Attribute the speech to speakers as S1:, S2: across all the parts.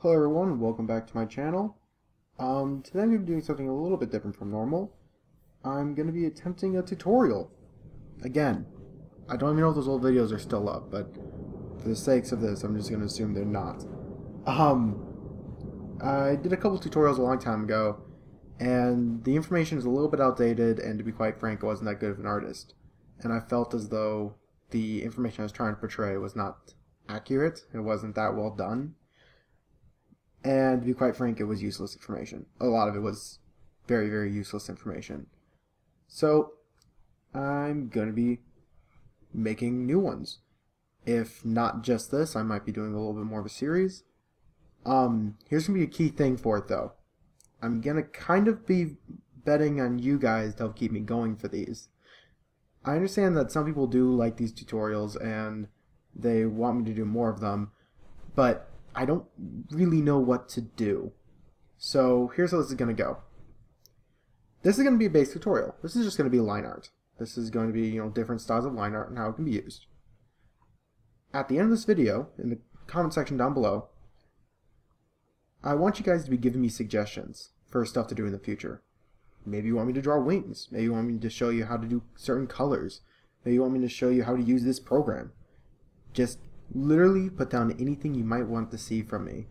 S1: Hello everyone, welcome back to my channel. Today I'm going to be doing something a little bit different from normal. I'm going to be attempting a tutorial. Again, I don't even know if those old videos are still up, but for the sakes of this, I'm just going to assume they're not. I did a couple tutorials a long time ago, and the information is a little bit outdated, and to be quite frank, I wasn't that good of an artist. And I felt as though the information I was trying to portray was not accurate, it wasn't that well done. And to be quite frank, it was useless information. A lot of it was very, very useless information. So, I'm going to be making new ones. If not just this, I might be doing a little bit more of a series. Here's going to be a key thing for it, though. I'm going to kind of be betting on you guys to help keep me going for these. I understand that some people do like these tutorials, and they want me to do more of them, but I don't really know what to do. So here's how this is going to go. This is going to be a base tutorial. This is just going to be line art. This is going to be, different styles of line art and how it can be used. At the end of this video, in the comment section down below, I want you guys to be giving me suggestions for stuff to do in the future. Maybe you want me to draw wings. Maybe you want me to show you how to do certain colors. Maybe you want me to show you how to use this program. Just literally put down anything you might want to see from me,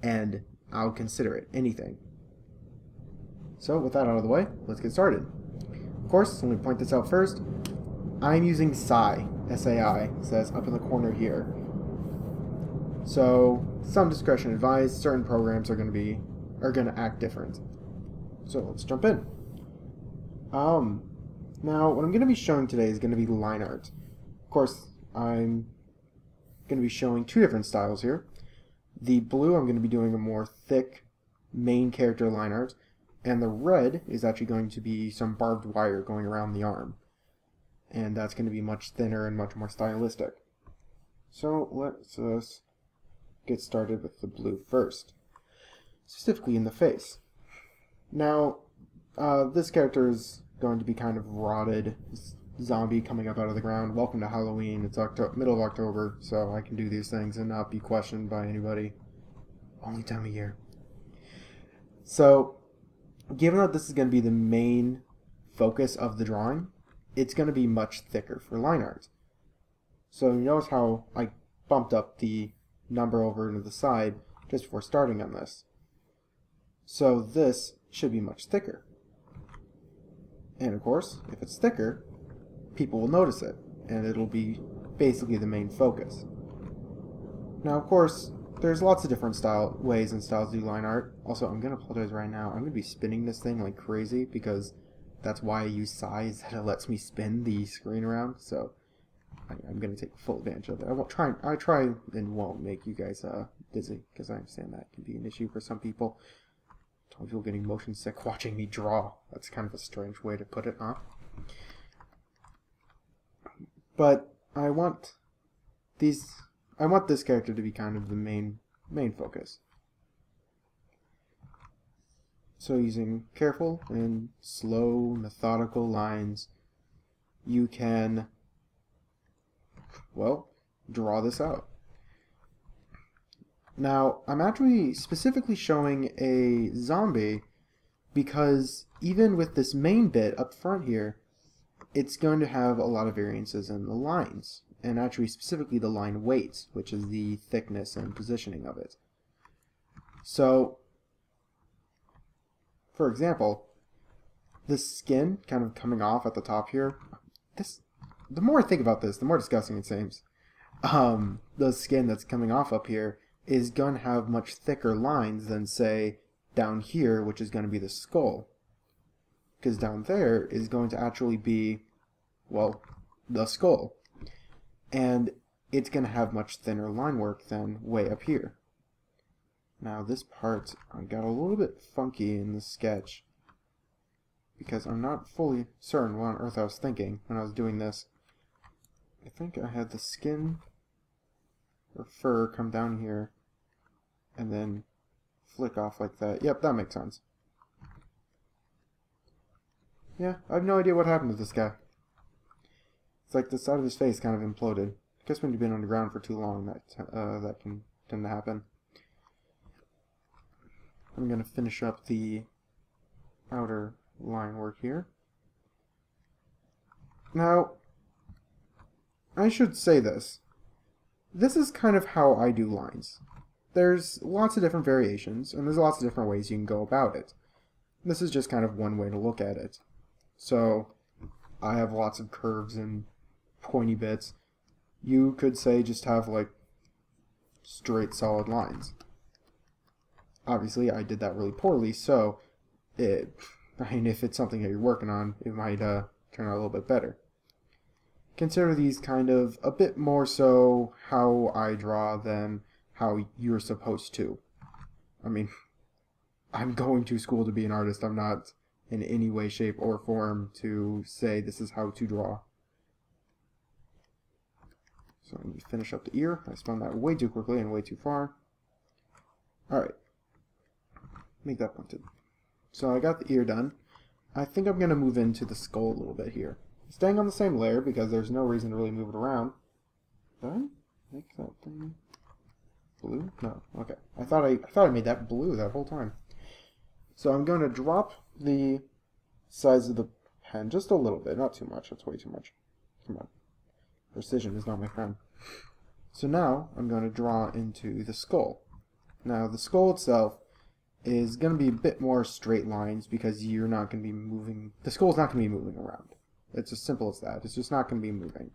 S1: and I'll consider it. Anything. So with that out of the way, let's get started. Of course, let me point this out first. I'm using SAI, S-A-I, it says up in the corner here. So some discretion advised. Certain programs are going to act different. So let's jump in. Now what I'm going to be showing today is going to be line art. Of course, I'm going to be showing two different styles here. The blue, I'm going to be doing a more thick main character line art, and the red is actually going to be some barbed wire going around the arm, and that's going to be much thinner and much more stylistic. So let's get started with the blue first, specifically in the face. Now this character is going to be kind of rotted zombie coming up out of the ground. Welcome to Halloween. It's middle of October, so I can do these things and not be questioned by anybody. Only time of year. So, given that this is going to be the main focus of the drawing, it's going to be much thicker for line art. So you notice how I bumped up the number over to the side just before starting on this. So this should be much thicker. And of course, if it's thicker, people will notice it, and it'll be basically the main focus. Now, of course, there's lots of different ways and styles to do line art. Also, I'm going to apologize right now. I'm going to be spinning this thing like crazy, because that's why I use SAI, is that it lets me spin the screen around, so I'm going to take full advantage of it. I try and won't make you guys dizzy, because I understand that can be an issue for some people. Some people getting motion sick watching me draw. That's kind of a strange way to put it, huh? But I want this character to be kind of the main focus. So using careful and slow, methodical lines, you can, well, draw this out. Now, I'm actually specifically showing a zombie because even with this main bit up front here, it's going to have a lot of variances in the lines, and actually specifically the line weight, which is the thickness and positioning of it. So, for example, the skin kind of coming off at the top here, the more I think about this, the more disgusting it seems. The skin that's coming off up here is going to have much thicker lines than, say, down here, which is going to be the skull. Because down there is going to actually be, well, the skull. And it's going to have much thinner line work than way up here. Now this part got a little bit funky in the sketch, because I'm not fully certain what on earth I was thinking when I was doing this. I think I had the skin or fur come down here and then flick off like that. Yep, that makes sense. Yeah, I have no idea what happened to this guy. It's like the side of his face kind of imploded. I guess when you've been underground for too long, that can tend to happen. I'm going to finish up the outer line work here. Now, I should say this. This is kind of how I do lines. There's lots of different variations, and there's lots of different ways you can go about it. This is just kind of one way to look at it. So, I have lots of curves and pointy bits. You could say just have like straight solid lines. Obviously, I did that really poorly, so if it's something that you're working on, it might turn out a little bit better. Consider these kind of a bit more so how I draw than how you're supposed to. I mean, I'm going to school to be an artist. I'm not in any way, shape, or form to say this is how to draw. So let me finish up the ear. I spun that way too quickly and way too far. Alright. Make that pointed. So I got the ear done. I think I'm going to move into the skull a little bit here. Staying on the same layer because there's no reason to really move it around. Did I make that thing blue? No. Okay. I thought I made that blue that whole time. So I'm going to drop the size of the pen just a little bit, not too much. That's way too much. Come on. Precision is not my friend. So now I'm going to draw into the skull. Now the skull itself is going to be a bit more straight lines because you're not going to be moving. The skull's not going to be moving around. It's as simple as that. It's just not going to be moving.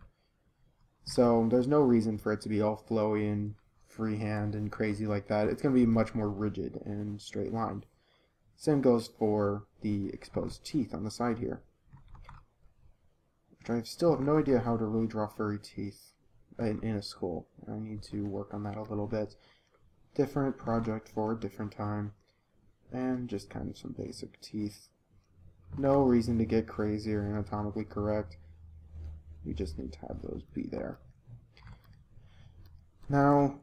S1: So there's no reason for it to be all flowy and freehand and crazy like that. It's going to be much more rigid and straight lined. Same goes for the exposed teeth on the side here. Which I still have no idea how to really draw furry teeth in a skull. I need to work on that a little bit. Different project for a different time. And just kind of some basic teeth. No reason to get crazy or anatomically correct. We just need to have those be there. Now,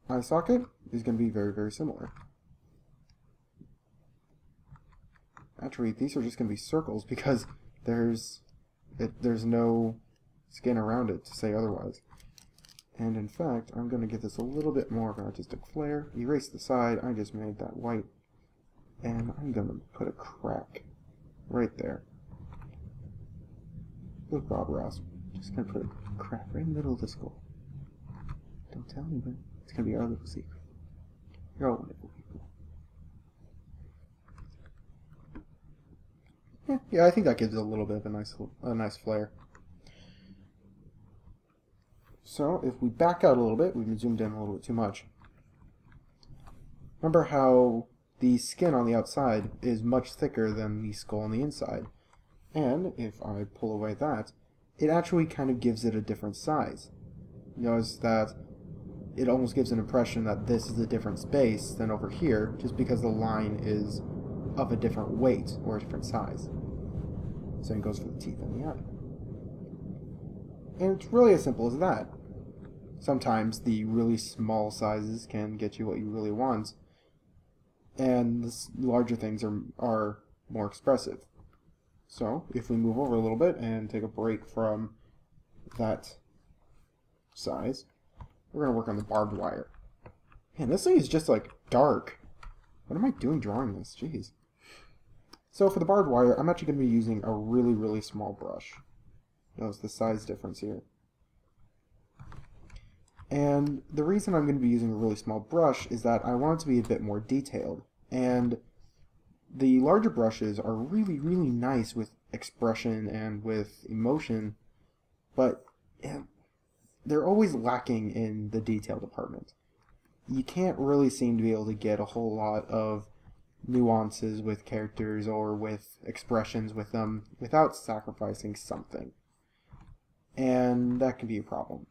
S1: eye socket is going to be very, very similar. Actually, these are just going to be circles because there's no skin around it to say otherwise. And in fact, I'm going to give this a little bit more of an artistic flair. Erase the side. I just made that white. And I'm going to put a crack right there. Look, Bob Ross. Just going to put a crack right in the middle of the skull. Don't tell anybody. It's going to be our little secret. You're all wonderful people. Yeah, I think that gives it a little bit of a nice flair. So, if we back out a little bit, we've zoomed in a little bit too much. Remember how the skin on the outside is much thicker than the skull on the inside. And if I pull away that, it actually kind of gives it a different size. Notice that it almost gives an impression that this is a different space than over here, just because the line is of a different weight or a different size. Same goes for the teeth and the eye. And it's really as simple as that. Sometimes the really small sizes can get you what you really want, and the larger things are more expressive. So, if we move over a little bit and take a break from that size, we're going to work on the barbed wire. Man, this thing is just like dark. What am I doing drawing this? Jeez. So for the barbed wire, I'm actually going to be using a really, really small brush. Notice the size difference here. And the reason I'm going to be using a really small brush is that I want it to be a bit more detailed. And the larger brushes are really, really nice with expression and with emotion, but they're always lacking in the detail department. You can't really seem to be able to get a whole lot of nuances with characters or with expressions with them without sacrificing something. And that can be a problem.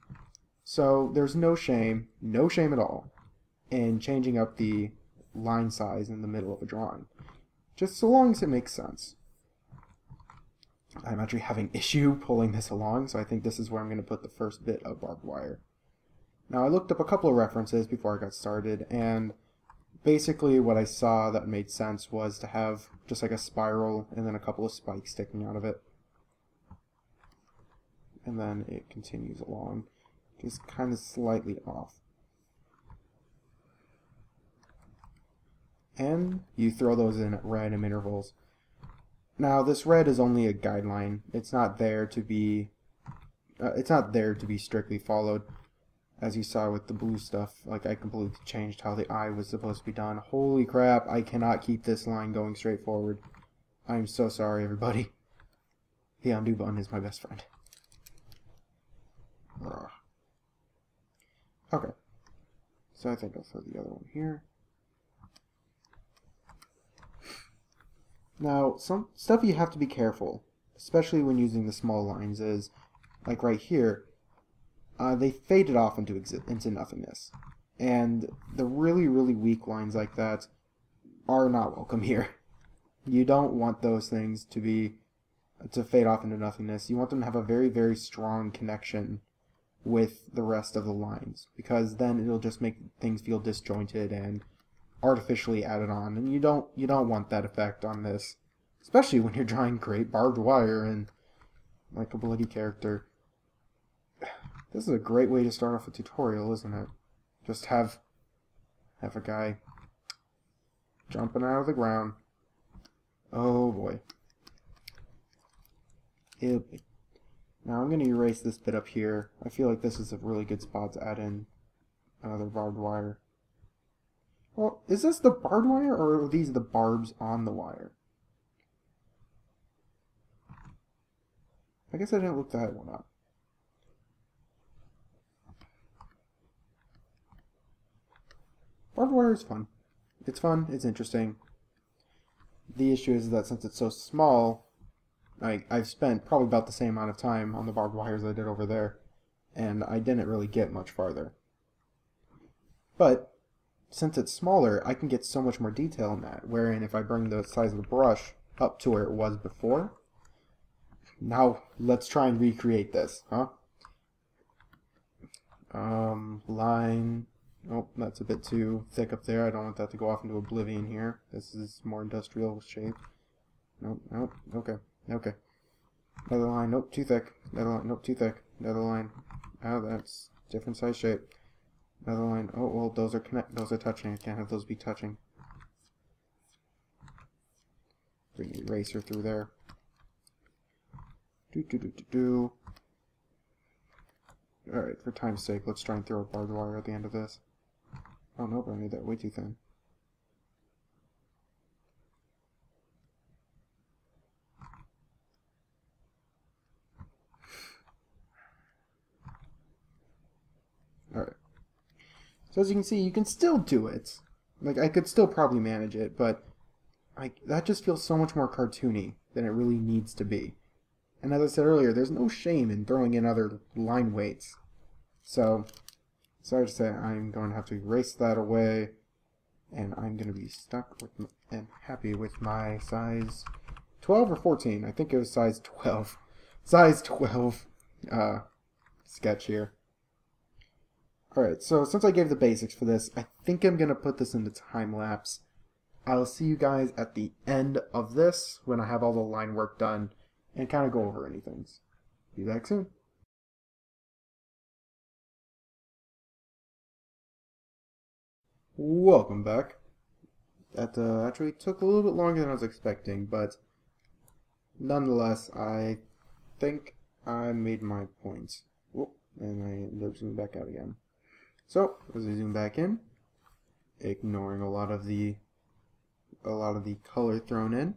S1: So there's no shame at all, in changing up the line size in the middle of a drawing. Just so long as it makes sense. I'm actually having issue pulling this along, so I think this is where I'm going to put the first bit of barbed wire. Now I looked up a couple of references before I got started, and basically what I saw that made sense was to have just like a spiral and then a couple of spikes sticking out of it. And then it continues along, just kind of slightly off. and you throw those in at random intervals. Now this red is only a guideline. It's not there to be strictly followed. As you saw with the blue stuff, like I completely changed how the eye was supposed to be done. Holy crap, I cannot keep this line going straight forward. I'm so sorry, everybody. The undo button is my best friend. Ugh. Okay. So I think I'll throw the other one here. Now, some stuff you have to be careful, especially when using the small lines, is, like right here, they faded off into nothingness. And the really, really weak lines like that are not welcome here. You don't want those things to fade off into nothingness. You want them to have a very, very strong connection with the rest of the lines, because then it'll just make things feel disjointed and artificially added on, and you don't want that effect on this, especially when you're trying to create barbed wire and like a bloody character. This is a great way to start off a tutorial, isn't it? Just have a guy jumping out of the ground. Oh boy. Now I'm going to erase this bit up here. I feel like this is a really good spot to add in another barbed wire. Well, is this the barbed wire, or are these the barbs on the wire? I guess I didn't look that one up. Barbed wire is fun. It's fun, it's interesting. The issue is that since it's so small, I've spent probably about the same amount of time on the barbed wire as I did over there, and I didn't really get much farther. But since it's smaller, I can get so much more detail in that, wherein if I bring the size of the brush up to where it was before. Now, let's try and recreate this, huh? Line. Oh, that's a bit too thick up there. I don't want that to go off into oblivion here. This is more industrial shape. Nope, nope, okay, okay. Another line, nope, too thick. Another line, nope, too thick. Another line. Oh, that's different size shape. Another line. Oh, well, those are touching. I can't have those be touching. Bring the eraser through there. Alright, for time's sake, let's try and throw a barbed wire at the end of this. Oh, nope, I made that way too thin. Alright. So as you can see, you can still do it. Like, I could still probably manage it, but that just feels so much more cartoony than it really needs to be. And as I said earlier, there's no shame in throwing in other line weights. So, sorry to say, I'm going to have to erase that away, and I'm going to be stuck with and happy with my size 12 or 14. I think it was size 12. Size 12 sketch here. Alright, so since I gave the basics for this, I think I'm going to put this into time-lapse. I'll see you guys at the end of this when I have all the line work done and kind of go over anything. Be back soon. Welcome back. That actually took a little bit longer than I was expecting, but nonetheless, I think I made my points. Whoop, and I ended up zooming back out again. So, as I zoom back in, ignoring a lot of the color thrown in,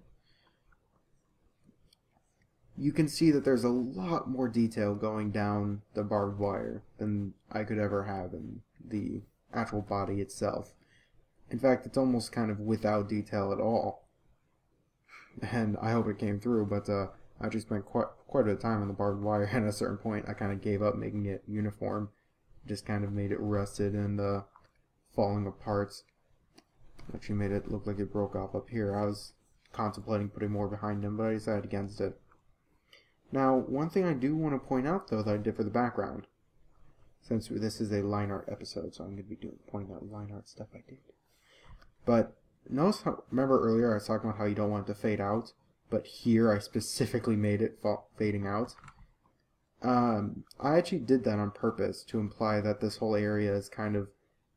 S1: you can see that there's a lot more detail going down the barbed wire than I could ever have in the actual body itself. In fact, it's almost kind of without detail at all. And I hope it came through, but I actually spent quite a bit of time on the barbed wire, and at a certain point I kind of gave up making it uniform. Just kind of made it rusted and falling apart. Actually made it look like it broke off up here. I was contemplating putting more behind him, but I decided against it. Now, one thing I do want to point out, though, that I did for the background, since this is a line art episode, so I'm going to be pointing out line art stuff I did. But notice how, remember earlier I was talking about how you don't want it to fade out, but here I specifically made it fading out. I actually did that on purpose to imply that this whole area is kind of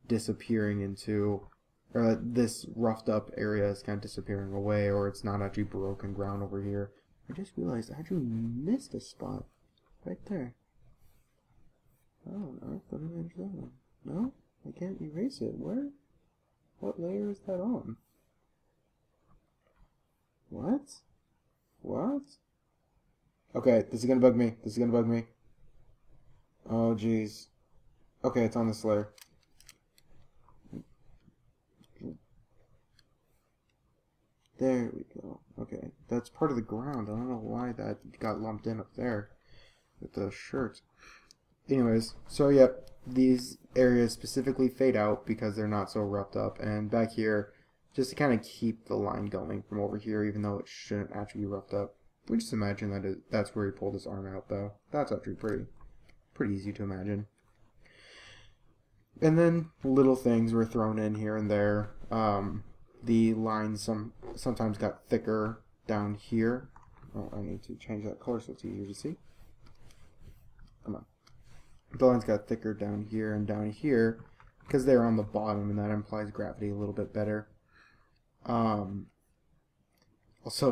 S1: disappearing into or this roughed up area is kind of disappearing away, or it's not actually broken ground over here. I just realized I actually missed a spot right there. Oh, no, let me manage that one. No, I can't erase it. Where? What layer is that on? What? What? Okay, this is gonna bug me. This is gonna bug me. Oh, jeez. Okay, it's on this layer. There we go. Okay, that's part of the ground. I don't know why that got lumped in up there with the shirt. Anyways, so yep, these areas specifically fade out because they're not so roughed up, and back here, just to kind of keep the line going from over here, even though it shouldn't actually be roughed up. We just imagine that that's where he pulled his arm out, though. That's actually pretty easy to imagine. And then little things were thrown in here and there. The lines sometimes got thicker down here. Oh, I need to change that color so it's easier to see. Come on. The lines got thicker down here and down here because they're on the bottom, and that implies gravity a little bit better. Also,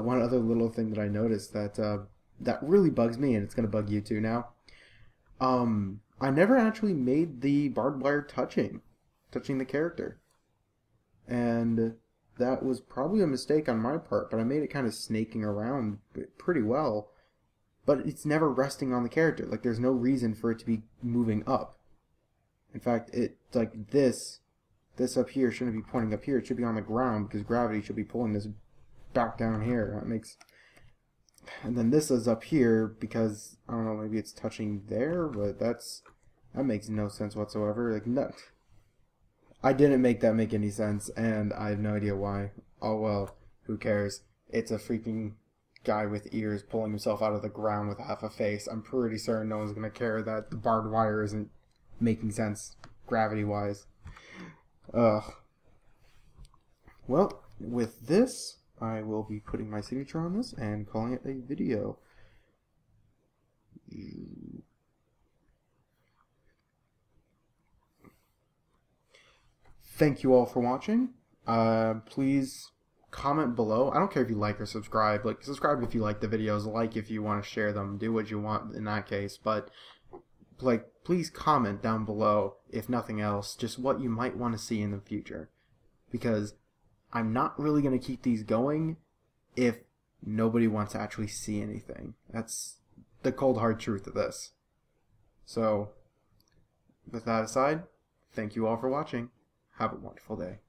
S1: one other little thing that I noticed that really bugs me, and it's going to bug you too now. I never actually made the barbed wire touching the character. And that was probably a mistake on my part, but I made it kind of snaking around pretty well. But it's never resting on the character. Like, there's no reason for it to be moving up. In fact, like this up here shouldn't be pointing up here. It should be on the ground because gravity should be pulling this back down here. And then this is up here because, I don't know, maybe it's touching there, but that makes no sense whatsoever. Like, no. I didn't make that make any sense, and I have no idea why. Oh well, who cares? It's a freaking guy with ears pulling himself out of the ground with half a face. I'm pretty certain no one's going to care that the barbed wire isn't making sense gravity-wise. Ugh. Well, with this, I will be putting my signature on this and calling it a video. Thank you all for watching. Please comment below. I don't care if you like or subscribe. Like, subscribe if you like the videos, like if you want to share them, do what you want in that case. But like, please comment down below, if nothing else, just what you might want to see in the future. Because I'm not really going to keep these going if nobody wants to actually see anything. That's the cold hard truth of this. So, with that aside, thank you all for watching. Have a wonderful day.